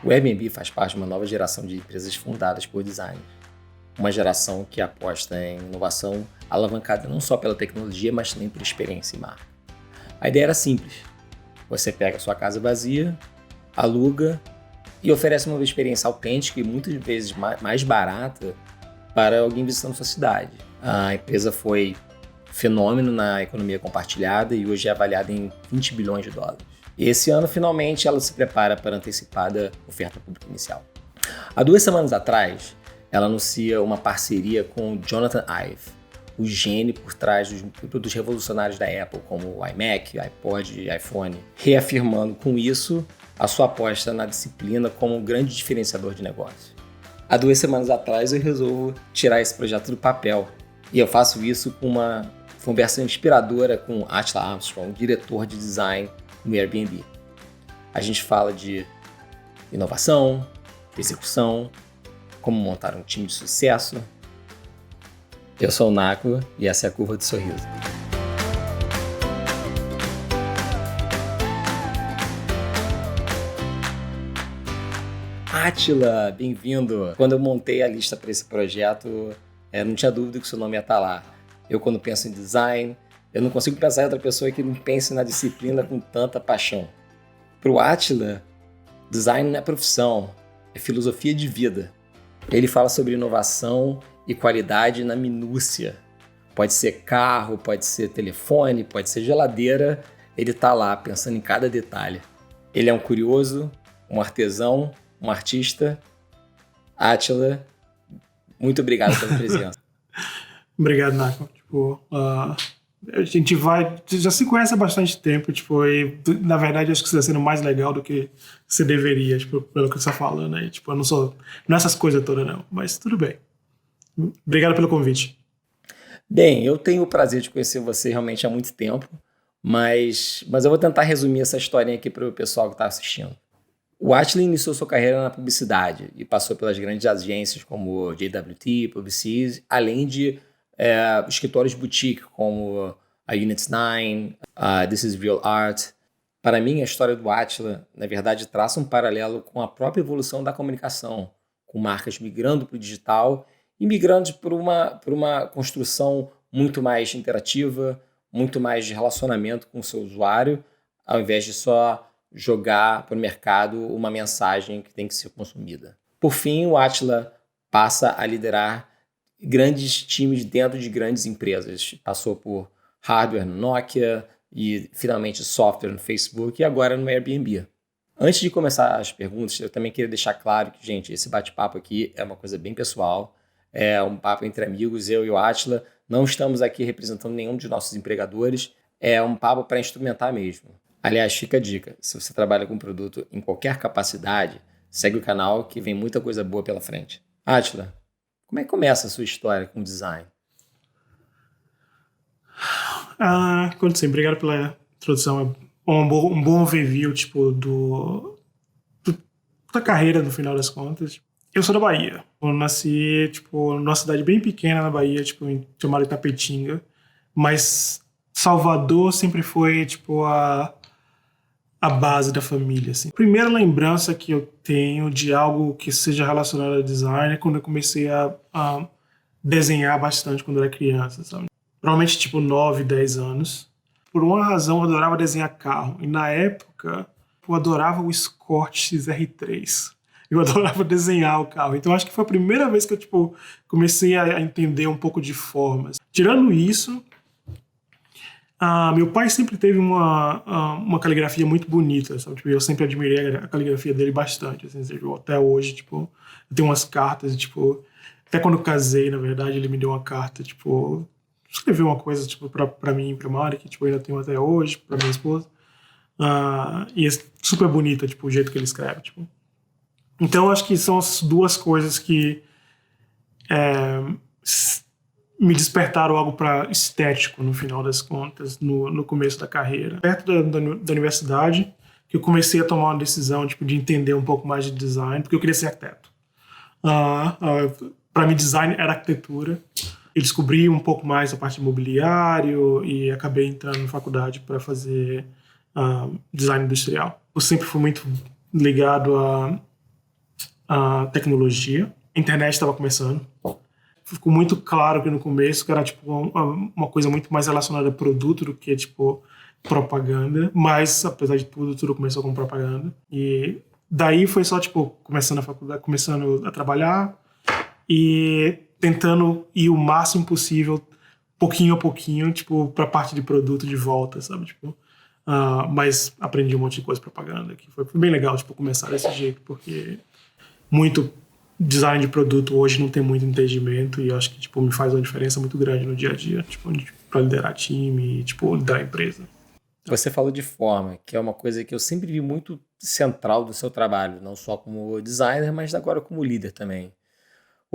O Airbnb faz parte de uma nova geração de empresas fundadas por designers. Uma geração que aposta em inovação alavancada não só pela tecnologia, mas também por experiência e marca. A ideia era simples. Você pega a sua casa vazia, aluga e oferece uma experiência autêntica e muitas vezes mais barata para alguém visitando sua cidade. A empresa foi fenômeno na economia compartilhada e hoje é avaliada em 20 bilhões de dólares. E esse ano, finalmente, ela se prepara para a antecipada oferta pública inicial. Há 2 semanas atrás, ela anuncia uma parceria com Jonathan Ive, o gênio por trás dos produtos revolucionários da Apple, como o iMac, iPod e iPhone, reafirmando com isso a sua aposta na disciplina como um grande diferenciador de negócio. Há 2 semanas atrás, eu resolvo tirar esse projeto do papel, e eu faço isso com uma conversa inspiradora com Attila Armstrong, diretor de design no Airbnb. A gente fala de inovação, execução, como montar um time de sucesso. Eu sou o Naco e essa é a Curva do Sorriso. Attila, bem-vindo! Quando eu montei a lista para esse projeto, não tinha dúvida que o seu nome ia estar lá. Eu, quando penso em design, eu não consigo pensar em outra pessoa que não pense na disciplina com tanta paixão. Para o Attila, design não é profissão, é filosofia de vida. Ele fala sobre inovação e qualidade na minúcia. Pode ser carro, pode ser telefone, pode ser geladeira. Ele está lá pensando em cada detalhe. Ele é um curioso, um artesão, um artista. Attila, muito obrigado pela presença. Obrigado, Naco. A gente já se conhece há bastante tempo, e na verdade acho que você está sendo mais legal do que você deveria, pelo que você está falando aí. Eu não sou essas coisas todas não, mas tudo bem. Obrigado pelo convite. Bem, eu tenho o prazer de conhecer você realmente há muito tempo, mas eu vou tentar resumir essa historinha aqui para o pessoal que está assistindo. O Attila iniciou sua carreira na publicidade e passou pelas grandes agências como JWT, Publicis, além de escritórios boutique como a Units 9, This is Real Art. Para mim, a história do Attila, na verdade, traça um paralelo com a própria evolução da comunicação, com marcas migrando para o digital e migrando por uma construção muito mais interativa, muito mais de relacionamento com o seu usuário, ao invés de só jogar para o mercado uma mensagem que tem que ser consumida. Por fim, o Attila passa a liderar grandes times dentro de grandes empresas. Passou por hardware no Nokia e finalmente software no Facebook e agora no Airbnb. Antes de começar as perguntas, eu também queria deixar claro que, gente, esse bate-papo aqui é uma coisa bem pessoal, é um papo entre amigos, eu e o Attila. Não estamos aqui representando nenhum de nossos empregadores, é um papo para instrumentar mesmo. Aliás, fica a dica, se você trabalha com produto em qualquer capacidade, segue o canal que vem muita coisa boa pela frente. Attila, como é que começa a sua história com design? Quando sim, obrigado pela introdução. Um bom overview, da carreira, no final das contas. Eu sou da Bahia. Eu nasci, numa cidade bem pequena na Bahia, chamada Itapetinga. Mas Salvador sempre foi, a base da família, assim. A primeira lembrança que eu tenho de algo que seja relacionado a design é quando eu comecei a desenhar bastante quando eu era criança, sabe? Provavelmente, 9, 10 anos. Por uma razão, eu adorava desenhar carro. E na época, eu adorava o Escort XR3. Eu adorava desenhar o carro. Então, acho que foi a primeira vez que eu, comecei a entender um pouco de formas. Tirando isso, meu pai sempre teve uma caligrafia muito bonita, sabe? Eu sempre admirei a caligrafia dele bastante, assim, até hoje, eu tenho umas cartas, até quando eu casei, na verdade, ele me deu uma carta, escreveu uma coisa, pra mim e pra Mari, que, eu ainda tenho até hoje, pra minha esposa, e é super bonita, o jeito que ele escreve, Então, acho que são as duas coisas que me despertaram algo para estético, no final das contas, no começo da carreira. Perto da universidade, que eu comecei a tomar uma decisão de entender um pouco mais de design, porque eu queria ser arquiteto. Para mim, design era arquitetura. Eu descobri um pouco mais a parte de imobiliário e acabei entrando na faculdade para fazer design industrial. Eu sempre fui muito ligado a tecnologia. A internet estava começando. Ficou muito claro que no começo que era tipo uma coisa muito mais relacionada a produto do que tipo propaganda, mas apesar de tudo começou com propaganda. E daí foi só tipo começando a faculdade, começando a trabalhar e tentando ir o máximo possível, pouquinho a pouquinho, tipo, pra parte de produto de volta, sabe? Tipo, mas aprendi um monte de coisa de propaganda, que foi bem legal, tipo, começar desse jeito, porque muito design de produto hoje não tem muito entendimento e eu acho que, tipo, me faz uma diferença muito grande no dia a dia, tipo, pra liderar time e, tipo, liderar empresa. Você falou de forma, que é uma coisa que eu sempre vi muito central do seu trabalho, não só como designer, mas agora como líder também.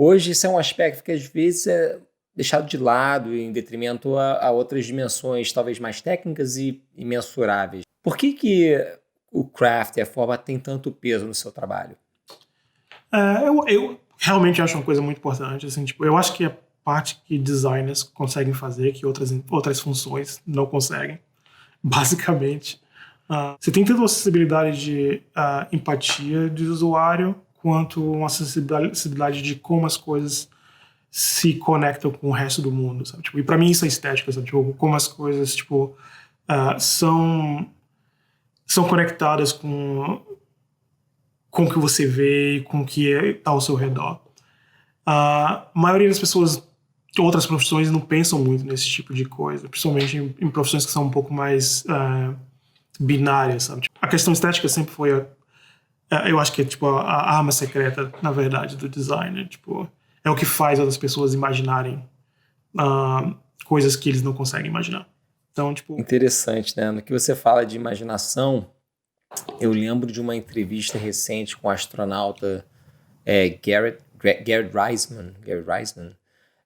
Hoje, isso é um aspecto que às vezes é deixado de lado em detrimento a outras dimensões, talvez mais técnicas e mensuráveis. Por que o craft e a forma tem tanto peso no seu trabalho? Eu realmente acho uma coisa muito importante, assim, tipo, eu acho que a parte que designers conseguem fazer, que outras funções não conseguem, basicamente. Você tem tanto uma sensibilidade de empatia de usuário, quanto uma sensibilidade de como as coisas se conectam com o resto do mundo, sabe? Tipo, e pra mim isso é estética, sabe? Tipo, como as coisas, tipo, são conectadas com o que você vê e com o que está ao seu redor. A maioria das pessoas de outras profissões não pensam muito nesse tipo de coisa, principalmente em profissões que são um pouco mais binárias, sabe? Tipo, a questão estética sempre foi, eu acho que é tipo a arma secreta, na verdade, do designer. Tipo, é o que faz outras pessoas imaginarem coisas que eles não conseguem imaginar. Então, tipo... Interessante, né? No que você fala de imaginação, eu lembro de uma entrevista recente com o astronauta Garrett Reisman,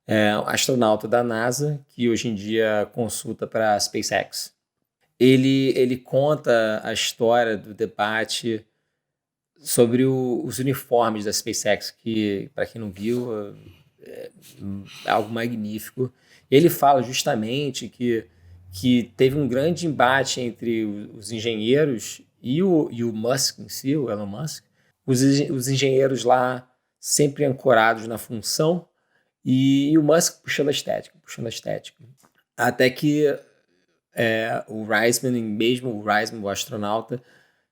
um astronauta da NASA, que hoje em dia consulta para a SpaceX. Ele conta a história do debate sobre os uniformes da SpaceX, que, para quem não viu, é algo magnífico. Ele fala justamente que teve um grande embate entre os engenheiros e o Musk em si, o Elon Musk. Os engenheiros lá sempre ancorados na função e o Musk puxando a estética. Até que o Reisman, o astronauta,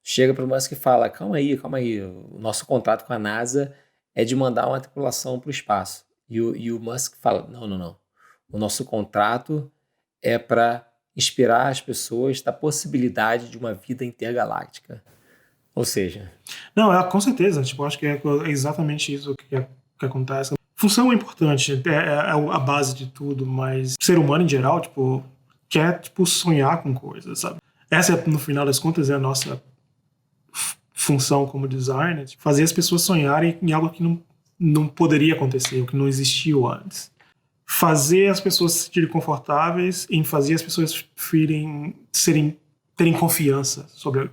chega para o Musk e fala, calma aí, o nosso contrato com a NASA é de mandar uma tripulação para o espaço. E o Musk fala, não. O nosso contrato é para inspirar as pessoas da possibilidade de uma vida intergaláctica. Ou seja... Não, com certeza. Tipo, acho que é exatamente isso que acontece. Função é importante, é a base de tudo, mas o ser humano em geral, tipo, quer, tipo, sonhar com coisas, sabe? Essa, no final das contas, é a nossa função como designer, tipo, fazer as pessoas sonharem em algo que não poderia acontecer, o que não existiu antes. Fazer as pessoas se sentirem confortáveis em fazer as pessoas terem confiança sobre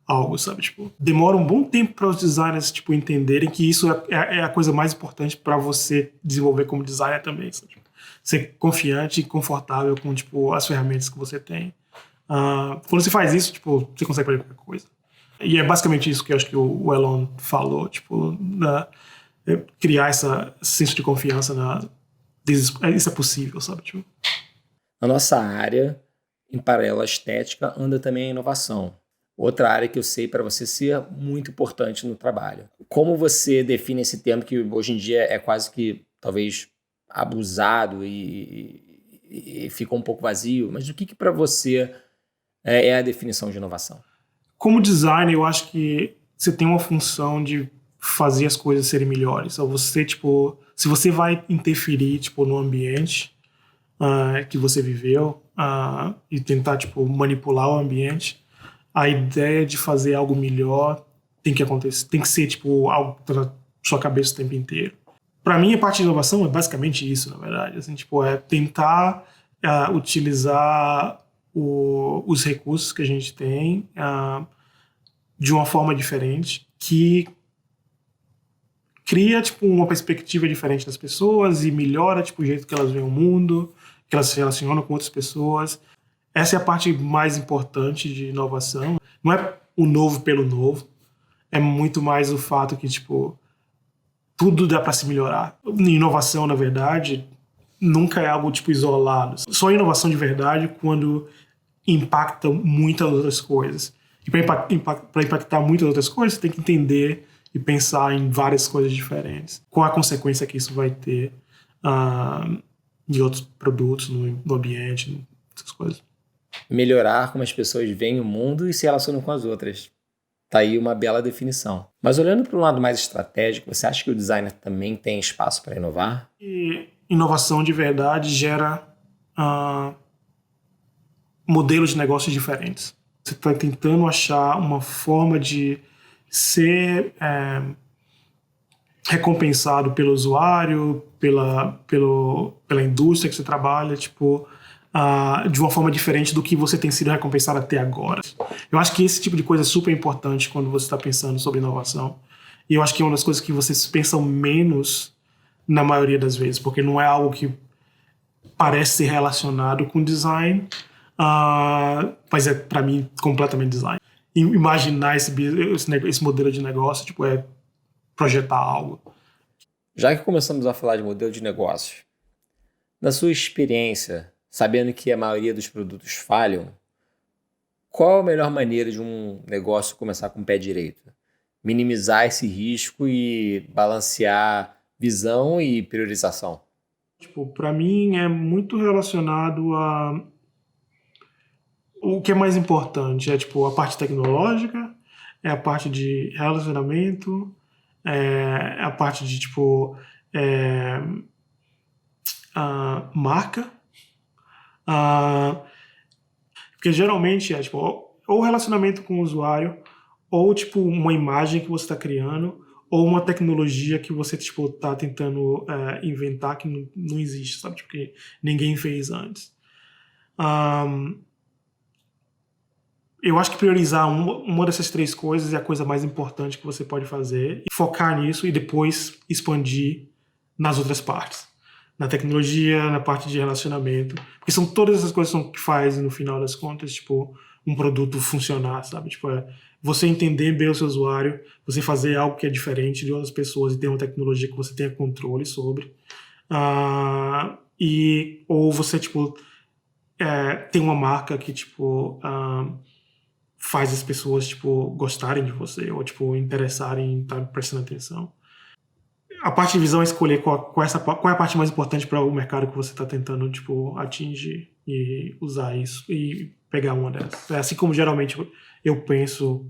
algo, sabe? Tipo, demora um bom tempo para os designers, tipo, entenderem que isso é a coisa mais importante para você desenvolver como designer também, sabe? Tipo, ser confiante e confortável com, tipo, as ferramentas que você tem. Quando você faz isso, tipo, você consegue fazer qualquer coisa. E é basicamente isso que eu acho que o Elon falou, tipo, criar esse senso de confiança isso é possível, sabe? Tipo. Na nossa área, em paralelo à estética, anda também a inovação. Outra área que eu sei para você ser muito importante no trabalho. Como você define esse termo que hoje em dia é quase que, talvez, abusado e fica um pouco vazio, mas o que para você é a definição de inovação? Como designer, eu acho que você tem uma função de fazer as coisas serem melhores. Ou você, tipo, se você vai interferir, tipo, no ambiente que você viveu e tentar, tipo, manipular o ambiente, a ideia de fazer algo melhor tem que acontecer, tem que ser, tipo, algo que tá na sua cabeça o tempo inteiro. Para mim, a parte de inovação é basicamente isso, na verdade. Assim, tipo, é tentar utilizar os recursos que a gente tem de uma forma diferente, que cria, tipo, uma perspectiva diferente das pessoas e melhora, tipo, o jeito que elas veem o mundo, que elas se relacionam com outras pessoas. Essa é a parte mais importante de inovação. Não é o novo pelo novo, é muito mais o fato que, tipo, tudo dá para se melhorar. Inovação, na verdade, nunca é algo tipo isolado. Só inovação de verdade quando impacta muitas outras coisas. E para impactar muitas outras coisas, você tem que entender e pensar em várias coisas diferentes. Qual a consequência que isso vai ter de outros produtos no ambiente, essas coisas. Melhorar como as pessoas veem o mundo e se relacionam com as outras. Tá aí uma bela definição. Mas olhando para um lado mais estratégico, você acha que o designer também tem espaço para inovar? E inovação de verdade gera modelos de negócios diferentes. Você está tentando achar uma forma de ser recompensado pelo usuário, pela indústria que você trabalha, tipo, de uma forma diferente do que você tem sido recompensado até agora. Eu acho que esse tipo de coisa é super importante quando você está pensando sobre inovação. E eu acho que é uma das coisas que vocês pensam menos na maioria das vezes, porque não é algo que parece ser relacionado com design, mas é, para mim, completamente design. E imaginar esse modelo de negócio, tipo, é projetar algo. Já que começamos a falar de modelo de negócio, na sua experiência, sabendo que a maioria dos produtos falham, qual a melhor maneira de um negócio começar com o pé direito? Minimizar esse risco e balancear visão e priorização? Tipo, para mim é muito relacionado a o que é mais importante, é tipo a parte tecnológica, é a parte de relacionamento, é a parte de tipo a marca, porque geralmente é tipo ou relacionamento com o usuário, ou tipo uma imagem que você está criando, ou uma tecnologia que você tipo tá tentando inventar que não existe, sabe, tipo, que ninguém fez antes. Eu acho que priorizar uma dessas três coisas é a coisa mais importante que você pode fazer, e focar nisso e depois expandir nas outras partes. Na tecnologia, na parte de relacionamento. Porque são todas essas coisas que fazem, no final das contas, tipo, um produto funcionar, sabe? Tipo, você entender bem o seu usuário, você fazer algo que é diferente de outras pessoas e ter uma tecnologia que você tenha controle sobre. Ou você, tipo, tem uma marca que, tipo, faz as pessoas, tipo, gostarem de você ou, tipo, interessarem em estar prestando atenção. A parte de visão é escolher qual é a parte mais importante para o mercado que você está tentando, tipo, atingir e usar isso e pegar uma dessas. É assim como geralmente eu penso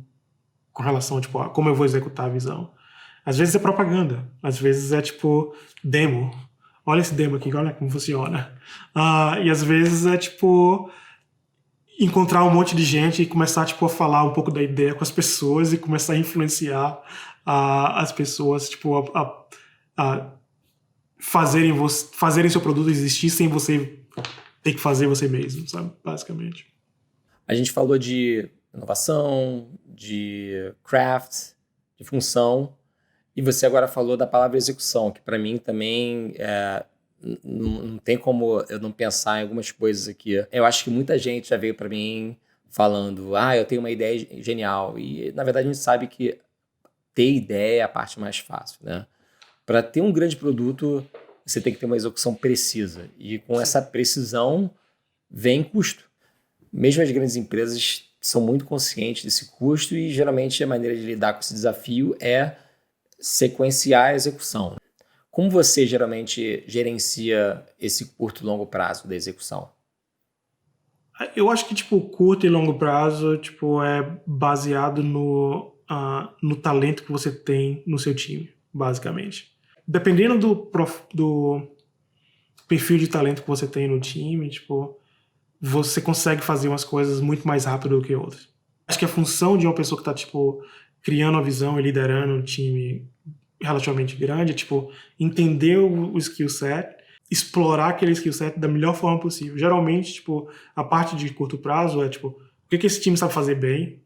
com relação, tipo, a como eu vou executar a visão. Às vezes é propaganda, às vezes é, tipo, demo. Olha esse demo aqui, olha como funciona. E às vezes é, tipo, encontrar um monte de gente e começar, tipo, a falar um pouco da ideia com as pessoas e começar a influenciar as pessoas, tipo, a fazerem seu produto existir sem você ter que fazer você mesmo, sabe? Basicamente. A gente falou de inovação, de craft, de função, e você agora falou da palavra execução, que para mim também não tem como eu não pensar em algumas coisas aqui. Eu acho que muita gente já veio para mim falando, eu tenho uma ideia genial, e na verdade a gente sabe que ter ideia é a parte mais fácil, né? Para ter um grande produto, você tem que ter uma execução precisa, e com essa precisão vem custo. Mesmo as grandes empresas são muito conscientes desse custo e geralmente a maneira de lidar com esse desafio é sequenciar a execução. Como você geralmente gerencia esse curto e longo prazo da execução? Eu acho que, tipo, curto e longo prazo, tipo, é baseado no talento que você tem no seu time, basicamente. Dependendo do perfil de talento que você tem no time, tipo, você consegue fazer umas coisas muito mais rápido do que outras. Acho que a função de uma pessoa que está, tipo, criando a visão e liderando um time relativamente grande é, tipo, entender o skill set, explorar aquele skill set da melhor forma possível. Geralmente, tipo, a parte de curto prazo é, tipo, o que esse time sabe fazer bem,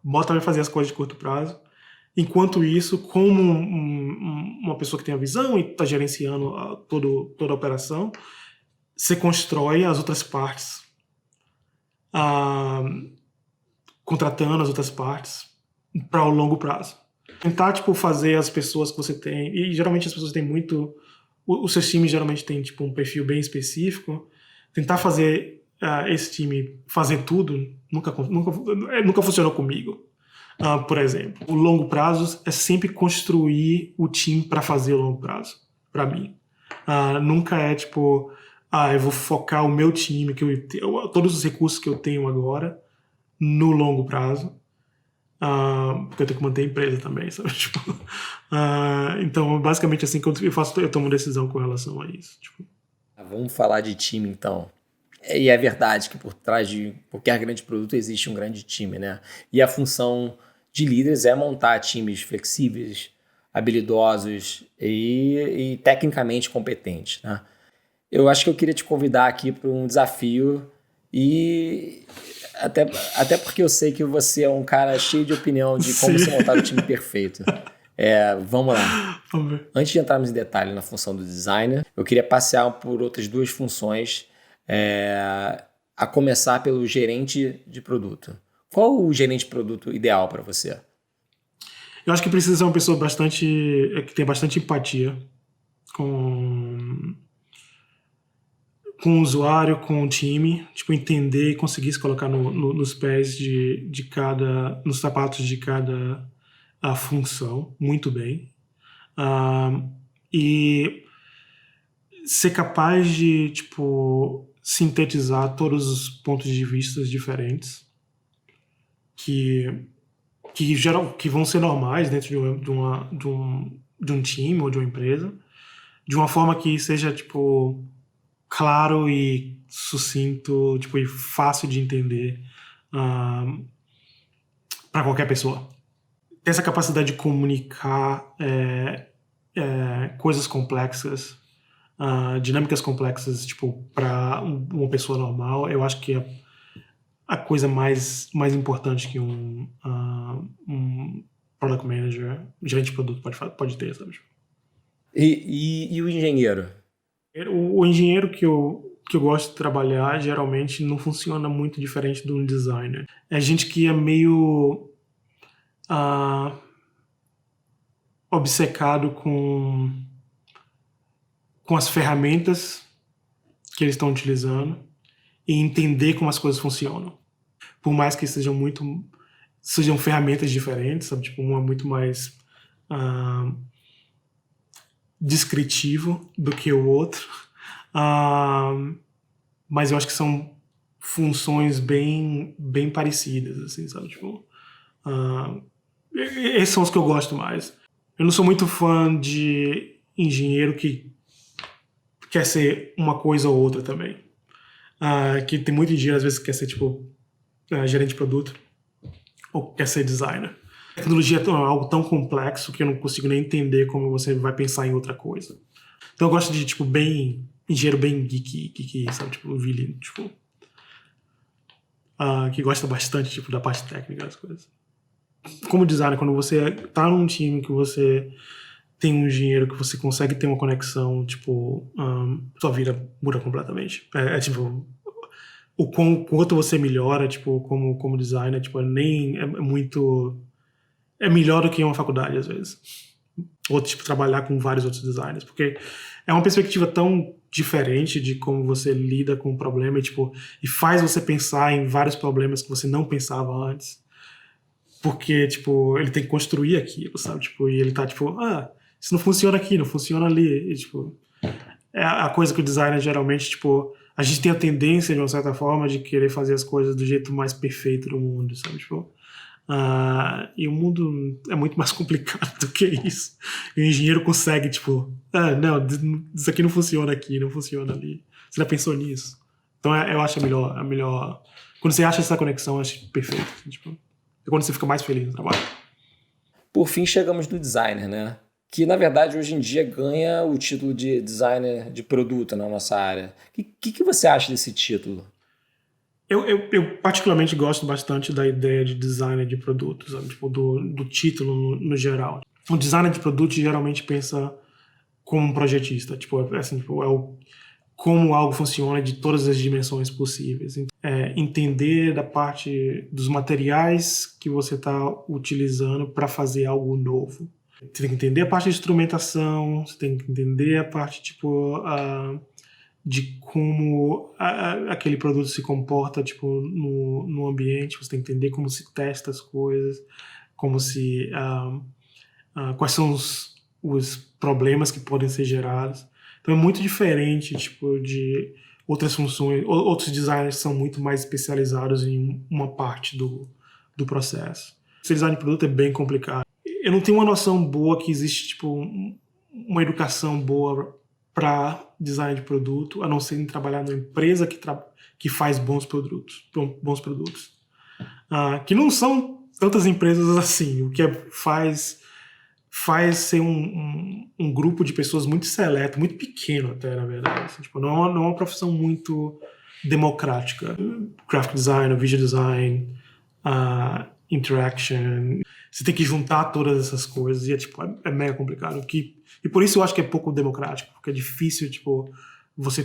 bota pra fazer as coisas de curto prazo. Enquanto isso, como uma pessoa que tem a visão e está gerenciando toda a operação, você constrói as outras partes, contratando as outras partes para o longo prazo. Tentar, tipo, fazer as pessoas que você tem... E geralmente as pessoas têm muito... Os seus times geralmente têm, tipo, um perfil bem específico. Tentar fazer esse time fazer tudo nunca funcionou comigo. Por exemplo, o longo prazo é sempre construir o time para fazer o longo prazo, para mim. Nunca é, tipo... eu vou focar o meu time, todos os recursos que eu tenho agora, no longo prazo. Porque eu tenho que manter a empresa também, sabe? Tipo, então, basicamente, assim, quando eu tomo decisão com relação a isso. Tipo. Vamos falar de time, então. E é verdade que por trás de qualquer grande produto existe um grande time, né? E a função de líderes é montar times flexíveis, habilidosos e tecnicamente competentes, né? Eu acho que eu queria te convidar aqui para um desafio e até porque eu sei que você é um cara cheio de opinião de como se montar o time perfeito. Vamos lá. Vamos ver. Antes de entrarmos em detalhe na função do designer, eu queria passear por outras duas funções, a começar pelo gerente de produto. Qual o gerente de produto ideal para você? Eu acho que precisa ser uma pessoa que tem bastante empatia com o usuário, com o time, tipo, entender e conseguir se colocar nos pés nos sapatos de cada função, muito bem. E ser capaz de, tipo, sintetizar todos os pontos de vista diferentes que vão ser normais dentro de um time ou de uma empresa, de uma forma que seja, tipo, claro e sucinto, tipo, e fácil de entender para qualquer pessoa. Ter essa capacidade de comunicar coisas complexas, dinâmicas complexas, tipo, para uma pessoa normal, eu acho que é a coisa mais importante que um product manager, gerente de produto pode ter, sabe? E o engenheiro? O engenheiro que eu gosto de trabalhar geralmente não funciona muito diferente de um designer. É gente que é meio obcecado com as ferramentas que eles estão utilizando e entender como as coisas funcionam. Por mais que sejam ferramentas diferentes, sabe? Tipo, uma muito mais descritivo do que o outro. Mas eu acho que são funções bem parecidas, assim, sabe? Tipo, esses são os que eu gosto mais. Eu não sou muito fã de engenheiro que quer ser uma coisa ou outra também. Que tem muito engenheiro, às vezes, que quer ser, tipo, gerente de produto ou quer ser designer. A tecnologia é algo tão complexo que eu não consigo nem entender como você vai pensar em outra coisa. Então eu gosto de, tipo, engenheiro bem geek, sabe? Tipo, Vili, tipo... que gosta bastante, tipo, da parte técnica das coisas. Como designer, quando você tá num time que você tem um engenheiro que você consegue ter uma conexão, tipo, sua vida muda completamente. Tipo, o quanto você melhora, tipo, como designer, tipo, é melhor do que uma faculdade, às vezes. Ou, tipo, trabalhar com vários outros designers, porque é uma perspectiva tão diferente de como você lida com o problema e faz você pensar em vários problemas que você não pensava antes. Porque, tipo, ele tem que construir aquilo, sabe? Tipo, e ele tá, tipo, isso não funciona aqui, não funciona ali. E, tipo, é a coisa que o designer geralmente, tipo, a gente tem a tendência, de uma certa forma, de querer fazer as coisas do jeito mais perfeito do mundo, sabe? Tipo, e o mundo é muito mais complicado do que isso. E o engenheiro consegue, tipo, não, isso aqui não funciona aqui, não funciona ali. Você já pensou nisso? Então eu acho a melhor. Quando você acha essa conexão, eu acho perfeito. Assim, tipo, é quando você fica mais feliz no trabalho. Por fim, chegamos no designer, né? Que, na verdade, hoje em dia ganha o título de designer de produto na nossa área. O que você acha desse título? Eu particularmente gosto bastante da ideia de designer de produtos, sabe? Tipo, do título no geral. O designer de produto geralmente pensa como um projetista. Tipo, assim, tipo, como algo funciona de todas as dimensões possíveis. Entender da parte dos materiais que você está utilizando para fazer algo novo. Você tem que entender a parte de instrumentação, você tem que entender a parte tipo de como aquele produto se comporta tipo no ambiente. Você tem que entender como se testa as coisas, como se quais são os problemas que podem ser gerados. Então é muito diferente tipo de outras funções. Outros designers são muito mais especializados em uma parte do processo. Esse design de produto é bem complicado. Eu não tenho uma noção boa que existe tipo uma educação boa para design de produto, a não ser em trabalhar numa empresa que faz bons produtos. Que não são tantas empresas assim, o que faz ser um grupo de pessoas muito seleto, muito pequeno até, na verdade. Assim, tipo, não é uma profissão muito democrática. Graphic design, visual design, interaction. Você tem que juntar todas essas coisas e é mega complicado. E por isso eu acho que é pouco democrático, porque é difícil tipo, você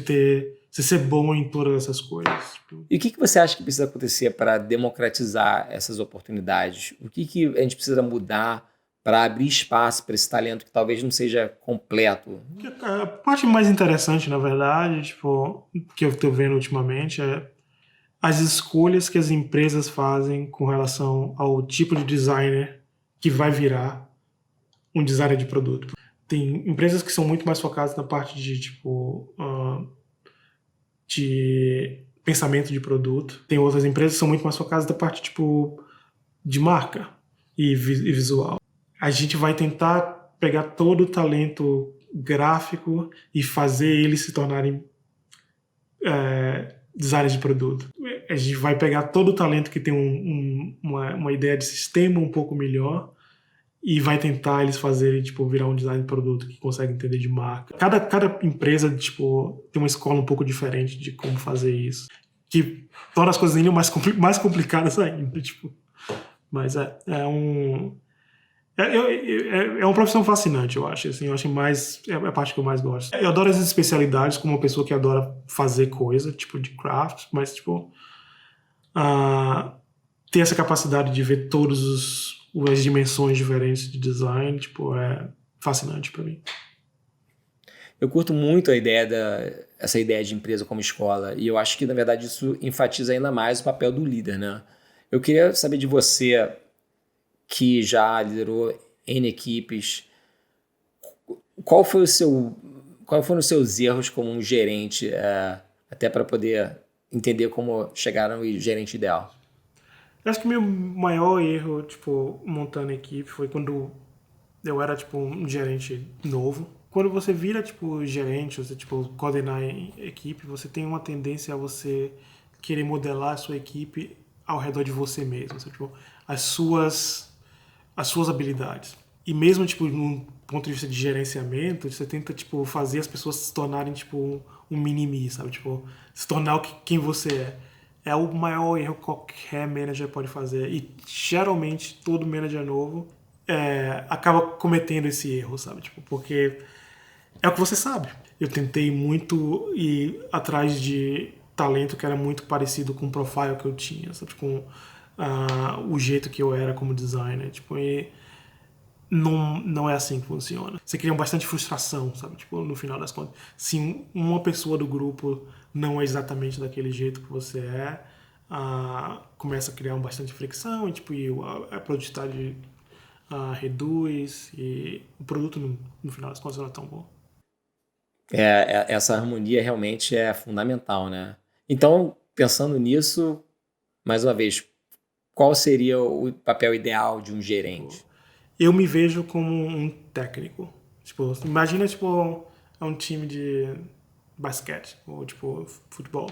ser bom em todas essas coisas. E o que você acha que precisa acontecer para democratizar essas oportunidades? O que a gente precisa mudar para abrir espaço para esse talento que talvez não seja completo? A parte mais interessante, na verdade, tipo, que eu estou vendo ultimamente é as escolhas que as empresas fazem com relação ao tipo de designer que vai virar um designer de produto. Tem empresas que são muito mais focadas na parte de tipo de pensamento de produto. Tem outras empresas que são muito mais focadas na parte tipo de marca e visual. A gente vai tentar pegar todo o talento gráfico e fazer eles se tornarem designers de produto. A gente vai pegar todo o talento que tem uma ideia de sistema um pouco melhor e vai tentar eles fazerem, tipo, virar um design de produto que consegue entender de marca. Cada empresa, tipo, tem uma escola um pouco diferente de como fazer isso, que torna as coisas ainda mais complicadas ainda, tipo. Mas é uma profissão fascinante, eu acho. Assim, eu acho é a parte que eu mais gosto. Eu adoro as especialidades como uma pessoa que adora fazer coisa, tipo, de craft, mas, tipo, ter essa capacidade de ver todas as dimensões diferentes de design, tipo, é fascinante para mim. Eu curto muito essa ideia de empresa como escola, e eu acho que, na verdade, isso enfatiza ainda mais o papel do líder, né? Eu queria saber de você, que já liderou N equipes, quais foram os seus erros como um gerente, até para poder entender como chegaram no gerente ideal? Eu acho que meu maior erro, tipo, montando equipe foi quando eu era, tipo, um gerente novo. Quando você vira, tipo, gerente, você, tipo, coordenar equipe, você tem uma tendência a você querer modelar a sua equipe ao redor de você mesmo, sabe? Tipo, as suas habilidades. E mesmo, tipo, num ponto de vista de gerenciamento, você tenta, tipo, fazer as pessoas se tornarem, tipo, um mini-me, sabe? Tipo, se tornar quem você é. É o maior erro que qualquer manager pode fazer. E, geralmente, todo manager novo acaba cometendo esse erro, sabe? Tipo, porque é o que você sabe. Eu tentei muito ir atrás de talento que era muito parecido com o profile que eu tinha, sabe? Com o jeito que eu era como designer. Tipo, e não é assim que funciona. Você cria bastante frustração, sabe? Tipo, no final das contas. Se uma pessoa do grupo não é exatamente daquele jeito que você começa a criar bastante fricção e, tipo, a produtividade reduz e o produto, no final das contas, não é tão bom. Essa harmonia realmente é fundamental, né? Então, pensando nisso, mais uma vez, qual seria o papel ideal de um gerente? Eu me vejo como um técnico. Tipo, imagina, tipo, um time de basquete ou, tipo, futebol.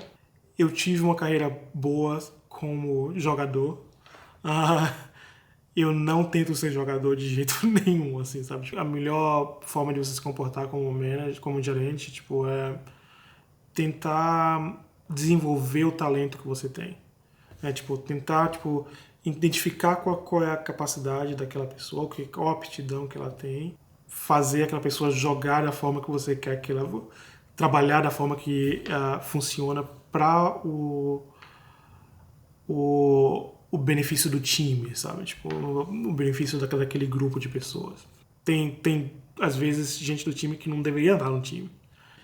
Eu tive uma carreira boa como jogador. Eu não tento ser jogador de jeito nenhum, assim, sabe? A melhor forma de você se comportar como manager, como gerente, tipo, é tentar desenvolver o talento que você tem. Tipo, tentar, tipo, identificar qual é a capacidade daquela pessoa, qual a aptidão que ela tem, fazer aquela pessoa jogar da forma que você quer que ela trabalhar da forma que funciona para o benefício do time, sabe? Tipo, o benefício daquele grupo de pessoas. Tem, às vezes, gente do time que não deveria estar no time.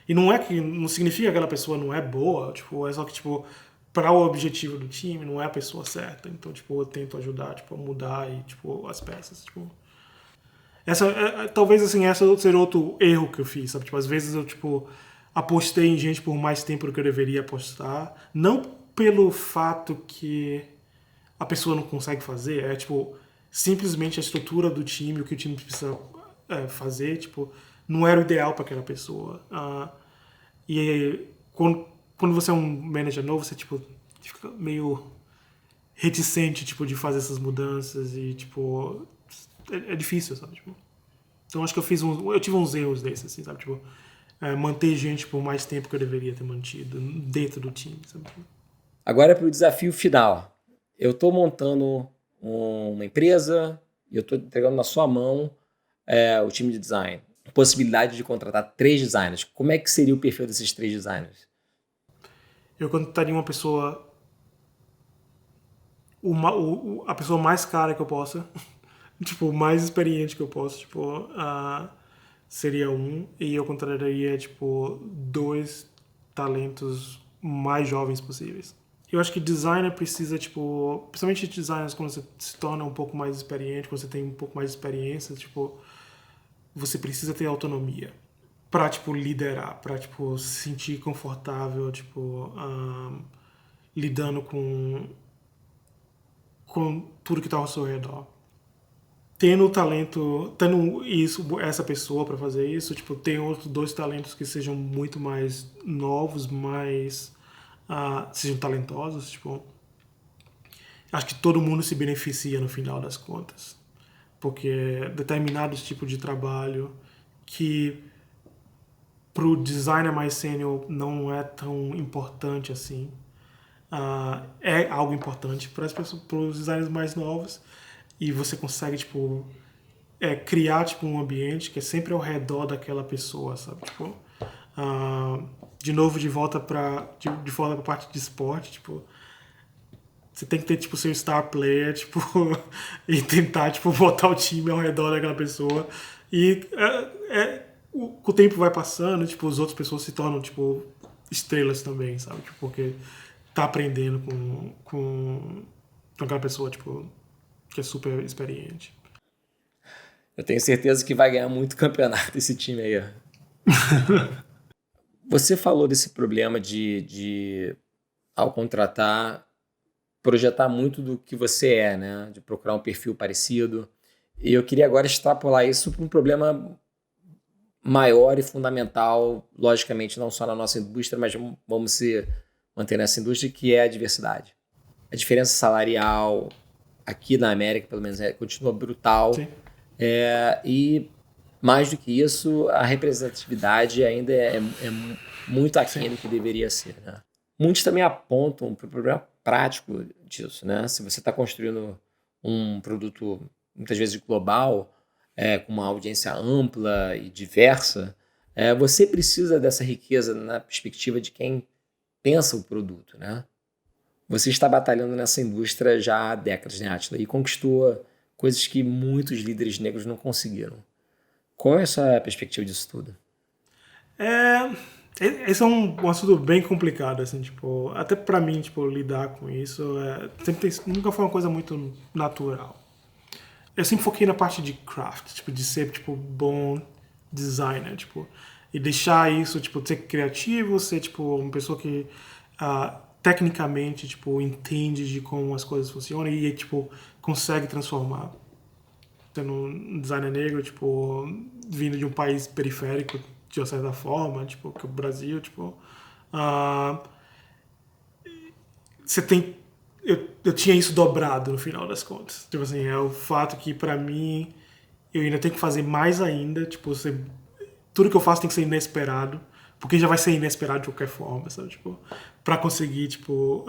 E não significa que aquela pessoa não é boa, tipo, é só que, tipo, para o objetivo do time, não é a pessoa certa. Então, tipo, eu tento ajudar, tipo, a mudar e, tipo, as peças, tipo... Talvez, assim, essa seja outro erro que eu fiz, sabe? Tipo, às vezes eu, tipo, apostei em gente por mais tempo do que eu deveria apostar. Não pelo fato que a pessoa não consegue fazer, é, tipo, simplesmente a estrutura do time, o que o time precisa fazer, tipo, não era o ideal para aquela pessoa. E quando você é um manager novo, você, tipo, fica meio reticente, tipo, de fazer essas mudanças e, tipo, é difícil, sabe? Tipo, então acho que eu tive uns erros desses, assim, sabe? Tipo, manter gente por mais tempo que eu deveria ter mantido dentro do time, sabe? Agora para o desafio final. Eu estou montando uma empresa e eu estou entregando na sua mão o time de design. Possibilidade de contratar 3 designers. Como é que seria o perfil desses 3 designers? Eu contrataria uma pessoa, a pessoa mais cara que eu possa, tipo, mais experiente que eu possa, tipo, seria um, e eu contrataria, tipo, 2 talentos mais jovens possíveis. Eu acho que designer precisa, tipo, principalmente designers quando você se torna um pouco mais experiente, quando você tem um pouco mais de experiência, tipo, você precisa ter autonomia pra, tipo, liderar, pra, tipo, se sentir confortável, tipo, lidando com tudo que tá ao seu redor. Tendo o talento, tendo isso, essa pessoa para fazer isso, tipo, tem outros 2 talentos que sejam muito mais novos, mais sejam talentosos, tipo, acho que todo mundo se beneficia no final das contas, porque determinados tipos de trabalho que pro designer mais sênior não é tão importante assim, é algo importante para os designers mais novos, e você consegue, tipo, criar, tipo, um ambiente que é sempre ao redor daquela pessoa, sabe? Tipo, de novo, de volta pra parte de esporte, tipo, você tem que ter, tipo, seu star player, tipo, e tentar, tipo, botar o time ao redor daquela pessoa. E com o tempo vai passando, tipo, as outras pessoas se tornam, tipo, estrelas também, sabe? Tipo, porque tá aprendendo com aquela pessoa, tipo, que é super experiente. Eu tenho certeza que vai ganhar muito campeonato esse time aí. Você falou desse problema de ao contratar, projetar muito do que você é, né? De procurar um perfil parecido. E eu queria agora extrapolar isso para um problema maior e fundamental, logicamente, não só na nossa indústria, mas vamos se manter nessa indústria, que é a diversidade. A diferença salarial aqui na América, pelo menos, continua brutal. Sim. E mais do que isso, a representatividade ainda é muito aquém do que deveria ser, né? Muitos também apontam para o problema prático disso, né? Se você está construindo um produto, muitas vezes global, com uma audiência ampla e diversa, você precisa dessa riqueza na perspectiva de quem pensa o produto, né? Você está batalhando nessa indústria já há décadas, né, Atila? E conquistou coisas que muitos líderes negros não conseguiram. Qual é a sua perspectiva disso tudo? Esse é um assunto bem complicado, assim, tipo, até pra mim, tipo, lidar com isso, nunca foi uma coisa muito natural. Eu sempre foquei na parte de craft, tipo, de ser, tipo, bom designer, tipo, e deixar isso, tipo, ser criativo, ser, tipo, uma pessoa que tecnicamente, tipo, entende de como as coisas funcionam e, tipo, consegue transformar. Sendo um designer negro, tipo, vindo de um país periférico, de uma certa forma, tipo, que é o Brasil, tipo, você tem... Eu tinha isso dobrado no final das contas. Tipo assim, é o fato que pra mim eu ainda tenho que fazer mais ainda, tipo, tudo que eu faço tem que ser inesperado, porque já vai ser inesperado de qualquer forma, sabe? Tipo, pra conseguir, tipo,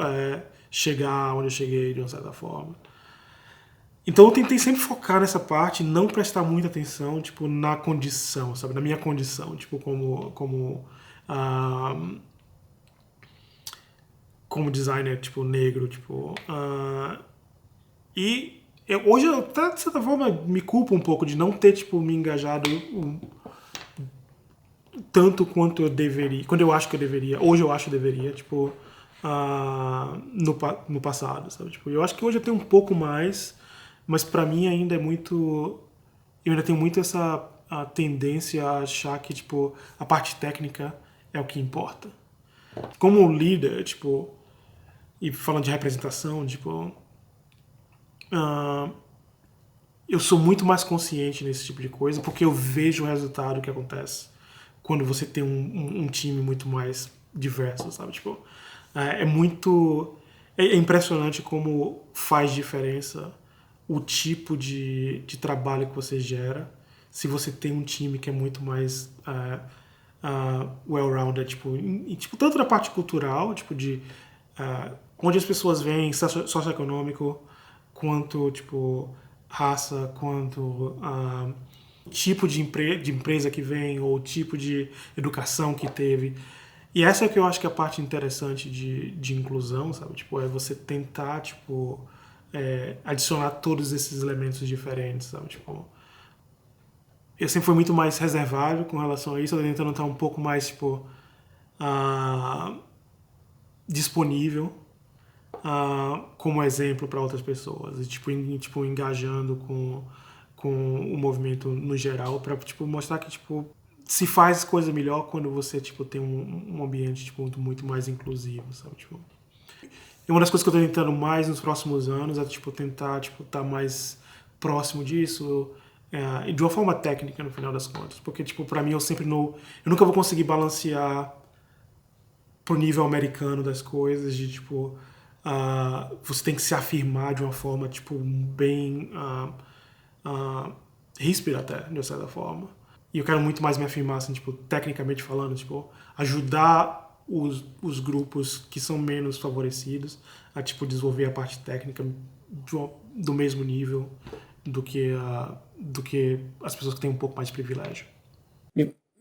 chegar onde eu cheguei de uma certa forma. Então eu tentei sempre focar nessa parte, não prestar muita atenção, tipo, na condição, sabe? Na minha condição, tipo, como ah, como designer, tipo, negro, tipo... e hoje eu, até, de certa forma, me culpo um pouco de não ter, tipo, me engajado tanto quanto eu deveria, quando eu acho que eu deveria. Hoje eu acho que eu deveria, tipo, no passado, sabe? Tipo, eu acho que hoje eu tenho um pouco mais, mas pra mim ainda é muito... Eu ainda tenho muito essa a tendência a achar que, tipo, a parte técnica é o que importa. Como líder, tipo, e falando de representação, tipo, ah, eu sou muito mais consciente nesse tipo de coisa porque eu vejo o resultado que acontece quando você tem um time muito mais diverso, sabe? Tipo, é muito... É impressionante como faz diferença o tipo de trabalho que você gera se você tem um time que é muito mais well-rounded, tipo, tipo, tanto na parte cultural, tipo, de onde as pessoas vêm, socioeconômico, quanto, tipo, raça, quanto tipo de empresa que vem, ou tipo de educação que teve. E essa é que eu acho que é a parte interessante de inclusão, sabe? Tipo, é você tentar, tipo, adicionar todos esses elementos diferentes, sabe? Tipo, eu sempre fui muito mais reservado com relação a isso, eu tô tentando estar um pouco mais, tipo, ah, disponível como exemplo para outras pessoas, e, tipo, engajando com o movimento no geral, para, tipo, mostrar que, tipo, se faz coisa melhor quando você, tipo, tem um ambiente, tipo, muito mais inclusivo, sabe? Tipo, e uma das coisas que eu tô tentando mais nos próximos anos é, tipo, tentar, tipo, estar mais próximo disso, e de uma forma técnica, no final das contas. Porque, tipo, pra mim, eu nunca vou conseguir balancear pro nível americano das coisas, de, tipo, você tem que se afirmar de uma forma, tipo, bem ríspida até, de uma certa forma. E eu quero muito mais me afirmar, assim, tipo, tecnicamente falando, tipo, ajudar os grupos que são menos favorecidos a, tipo, desenvolver a parte técnica do mesmo nível do que as pessoas que têm um pouco mais de privilégio.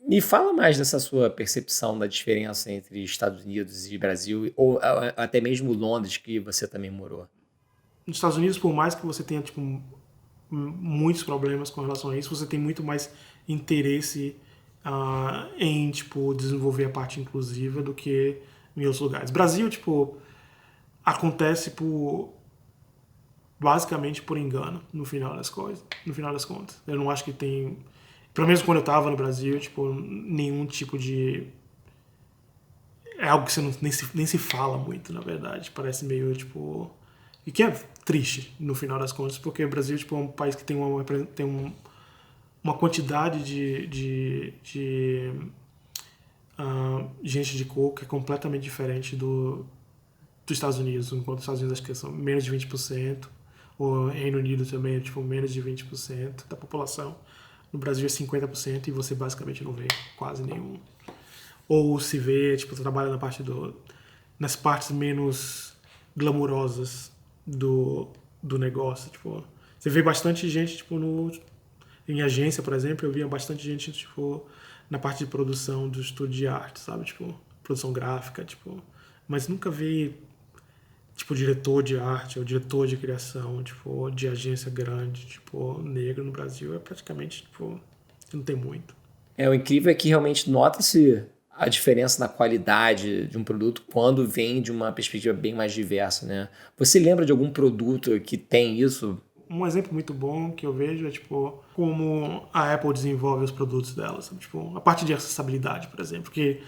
Me fala mais dessa sua percepção da diferença entre Estados Unidos e Brasil, ou até mesmo Londres, que você também morou. Nos Estados Unidos, por mais que você tenha, tipo, muitos problemas com relação a isso, você tem muito mais interesse em, tipo, desenvolver a parte inclusiva do que em outros lugares. Brasil, tipo, acontece basicamente por engano, no final das coisas, no final das contas. Eu não acho que tem, pelo menos quando eu tava no Brasil, tipo, nenhum tipo de... É algo que você nem se fala muito, na verdade. Parece meio, tipo... E que é triste, no final das contas, porque o Brasil, tipo, é um país que tem uma quantidade de gente de cor que é completamente diferente dos Estados Unidos. Enquanto os Estados Unidos acho que são menos de 20%, o Reino Unido também é, tipo, menos de 20% da população. No Brasil é 50% e você basicamente não vê quase nenhum. Ou se vê, tipo, trabalha nas partes menos glamurosas do negócio, tipo, você vê bastante gente, tipo, em agência, por exemplo, eu via bastante gente, tipo, na parte de produção do estúdio de arte, sabe, tipo, produção gráfica, tipo, mas nunca vi, tipo, diretor de arte ou diretor de criação, tipo, de agência grande, tipo, negro no Brasil, é praticamente, tipo, não tem muito. O incrível é que realmente nota-se a diferença na qualidade de um produto quando vem de uma perspectiva bem mais diversa, né? Você lembra de algum produto que tem isso? Um exemplo muito bom que eu vejo é, tipo, como a Apple desenvolve os produtos dela, sabe? Tipo, a parte de acessibilidade, por exemplo, que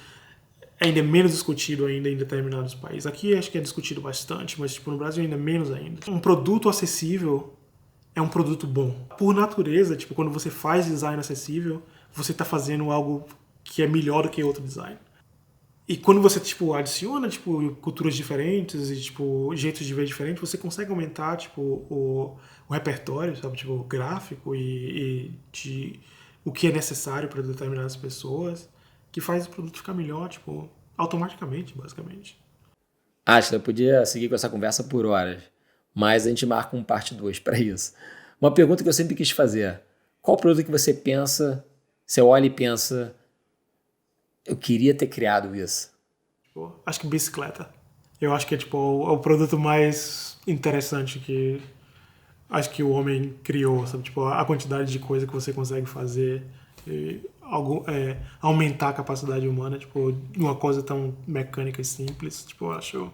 ainda é menos discutido ainda em determinados países. Aqui acho que é discutido bastante, mas, tipo, no Brasil ainda é menos ainda. Um produto acessível é um produto bom. Por natureza, tipo, quando você faz design acessível, você está fazendo algo que é melhor do que outro design. E quando você, tipo, adiciona, tipo, culturas diferentes e, tipo, jeitos de ver diferentes, você consegue aumentar, tipo, o repertório, sabe? Tipo, gráfico e de o que é necessário para determinadas pessoas, que faz o produto ficar melhor, tipo, automaticamente, basicamente. Acho eu podia seguir com essa conversa por horas, mas a gente marca um parte 2 para isso. Uma pergunta que eu sempre quis fazer: qual produto que você pensa, você olha e pensa, Eu queria ter criado isso. Tipo, acho que bicicleta. Eu acho que é tipo o produto mais interessante que acho que o homem criou, sabe? Tipo, a quantidade de coisa que você consegue fazer e aumentar a capacidade humana, tipo, uma coisa tão mecânica e simples, tipo, eu acho...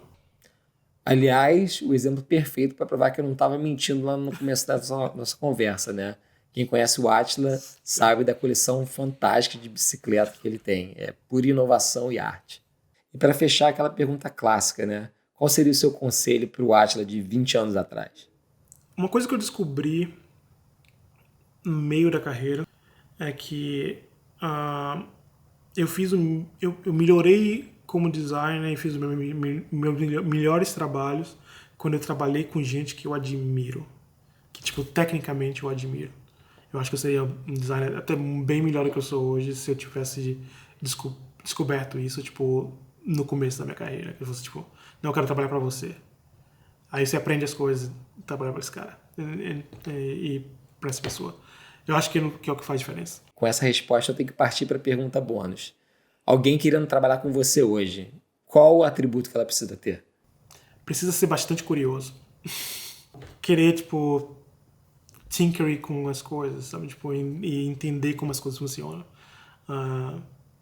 Aliás, o exemplo perfeito para provar que eu não estava mentindo lá no começo da nossa conversa, né? Quem conhece o Átila sabe da coleção fantástica de bicicleta que ele tem. É pura inovação e arte. E para fechar aquela pergunta clássica, né? Qual seria o seu conselho para o Átila de 20 anos atrás? Uma coisa que eu descobri no meio da carreira é que eu melhorei como designer e fiz os meus melhores trabalhos quando eu trabalhei com gente que eu admiro, que tipo tecnicamente eu admiro. Eu acho que eu seria um designer até bem melhor do que eu sou hoje se eu tivesse descoberto isso tipo no começo da minha carreira. Eu fosse tipo, não, eu quero trabalhar para você. Aí você aprende as coisas, trabalhar para esse cara e para essa pessoa. Eu acho que é o que faz diferença. Com essa resposta, eu tenho que partir para a pergunta bônus. Alguém querendo trabalhar com você hoje, qual o atributo que ela precisa ter? Precisa ser bastante curioso. Querer, tipo, tinkery com as coisas, sabe? Tipo, e entender como as coisas funcionam.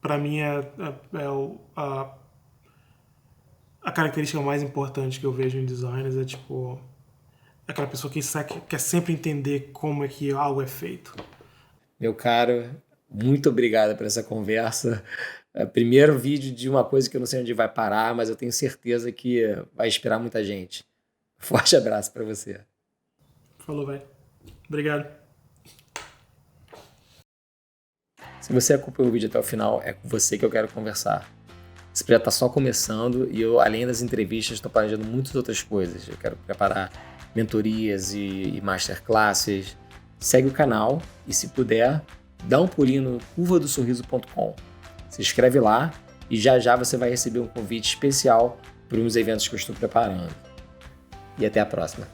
Para mim, a característica mais importante que eu vejo em designers é, tipo, aquela pessoa que quer sempre entender como é que algo é feito. Meu caro, muito obrigado por essa conversa. Primeiro vídeo de uma coisa que eu não sei onde vai parar, mas eu tenho certeza que vai inspirar muita gente. Forte abraço para você. Falou, velho. Obrigado. Se você acompanhou o vídeo até o final, é com você que eu quero conversar. Esse projeto está só começando e eu, além das entrevistas, estou planejando muitas outras coisas. Eu quero preparar mentorias e masterclasses. Segue o canal e, se puder, dá um pulinho no curvadosorriso.com. Se inscreve lá e já você vai receber um convite especial para uns eventos que eu estou preparando. E até a próxima.